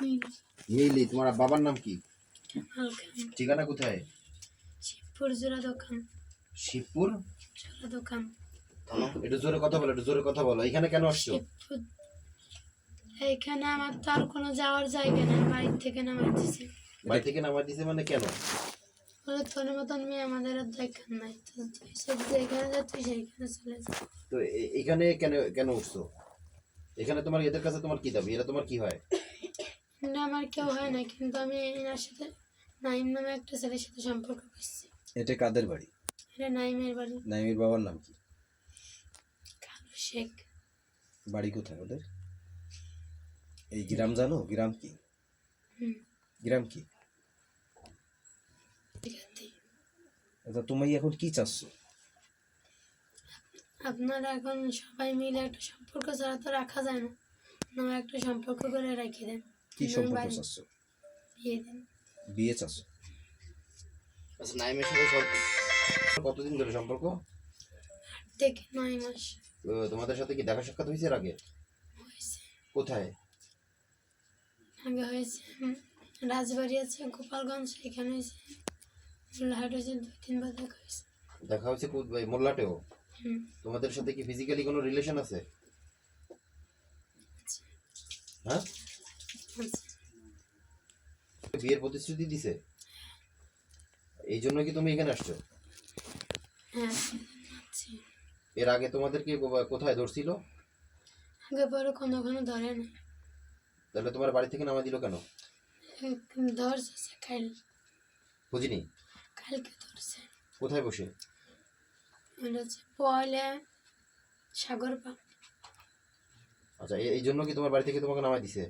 মিলি। তোমার বাবার নাম কি? কামাল খান। ঠিকানা কোথায়? শিবপুর জোড়া দোকান। শিবপুর জোড়া দোকান। একটু জোরে কথা বলো, একটু জোরে কথা বলো। এখানে কেন আসছো? শিবপুর। এইখানে আমার তো আর কোনো যাওয়ার জায়গা নেই, বাড়ির থেকে নামাই দিছে। বাড়ি থেকে নামাই দিছে মানে কেন? বলে তোর মতন মেয়ে আমাদের আর দরকার নাই, তো তুই সব যেখানে যা তুই সেইখানে চলে যা। তো এখানে কেন কেন উঠছো? এখানে তোমার এদের কাছে তোমার কি দাবি? এরা তোমার কি হয়? না, আমার কেউ হয় না, কিন্তু আমি এনার সাথে নাইম নামে একটা ছেলের সাথে সম্পর্ক করছি। এটা কাদের বাড়ি? এটা নাইমের বাড়ি। নাইমের বাবার নাম কি? কালু শেখ। বাড়ি কোথায় ওদের? এই গ্রাম জানো? গ্রাম কি? গ্রাম কি? আচ্ছা, তুমি এখন কি চাচ্ছ? আপনারা এখন সবাই মিলে একটা সম্পর্ক ছাড়া তো রাখা যায় না, আপনারা একটা সম্পর্ক করে রেখে দেন। কি সম্পর্ক চাচ্ছ? বিয়ে দেন। বিয়ে চাচ্ছ? আচ্ছা, নাইমের সাথে কতদিন ধরে সম্পর্ক? 8 থেকে 9 মাস। তোমাদের সাথে কি দেখা সাক্ষাৎ হয়েছে এর আগে? হয়েছে। কোথায়? আগে হয়েছে রাজবাড়ি আছে গোপালগঞ্জ, এখানে হয়েছে। মোল্লাহাট হয়েছে 2-3 বার দেখা হয়েছে। দেখা হয়েছে মোল্লাটেও? তোমাদের সাথে কি ফিজিক্যালি কোনো রিলেশন আছে? হ্যাঁ, বিয়ের প্রতিশ্রুতি দিছে? এই জন্য কি তুমি এখানে আসছো? হ্যাঁ। এর আগে তোমাদেরকে কোথায় ধরছিল? আগে পরে কোনো ধরে না। তাহলে তোমার বাড়ি থেকে নামা দিল কেন? ধরছে কাল। বুঝিনি। কালকে ধরছে। কোথায় বসে? পয়লা সাগর পা। আচ্ছা, এই জন্য কি তোমার বাড়ি থেকে তোমাকে নামাই দিছে?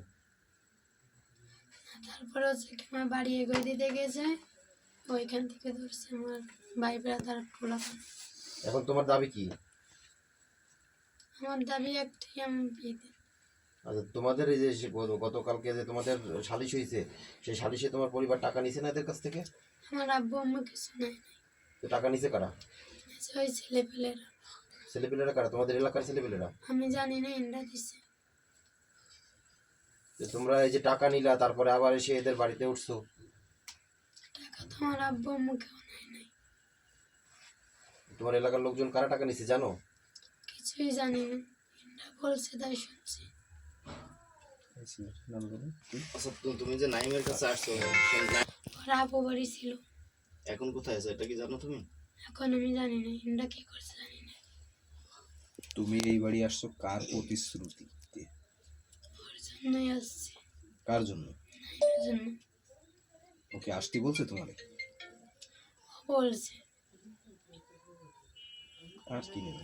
তারপরে হচ্ছে আমার বাড়ি এগোয় দিতে গেছে, ওইখান থেকে ধরছে আমার ভাই ব্রাদার পোলা। এখন তোমার দাবি কি? আমার দাবি একটাই, আমি বিয়ে দিই। আচ্ছা, তোমাদের এই যে গতকালকে যে তোমাদের সালিশ হয়েছে, সেই সালিশে তোমার পরিবার টাকা নিছে না এদের কাছ থেকে? আমার আব্বু আম্মু কিছু নেয় নাই। তো টাকা নিছে কারা? ওই ছেলেপেলেরা। ছেলেপেলেরা কারা? তোমাদের এলাকার ছেলেপেলেরা? আমি জানি না, এনরা দিছে। তোমরা এই যে টাকা নিলা, তারপরে আবার এসে এদের বাড়িতে উঠছো। টাকা তো আমার আব্বু আম্মু কেউ নেয় নাই। তোমার এলাকার লোকজন কারা টাকা নিছে জানো? কিছুই জানি না, এনরা বলছে তাই শুনছি। আচ্ছা, তুমি যে নাইমের কাছে আসছো, ওর আপু বাড়ি ছিল। এখন কোথায় আছে এটা কি জানো তুমি? এখন আমি জানি না, এনরা কি করছে জানি না। তুমি এই বাড়ি আসছো কার প্রতিশ্রুতি? ওর জন্যই আসছে। কার জন্য? নাইমের জন্য। ওকে আসতে বলছে তোমারে? ও বলছে। আর কি নেবে?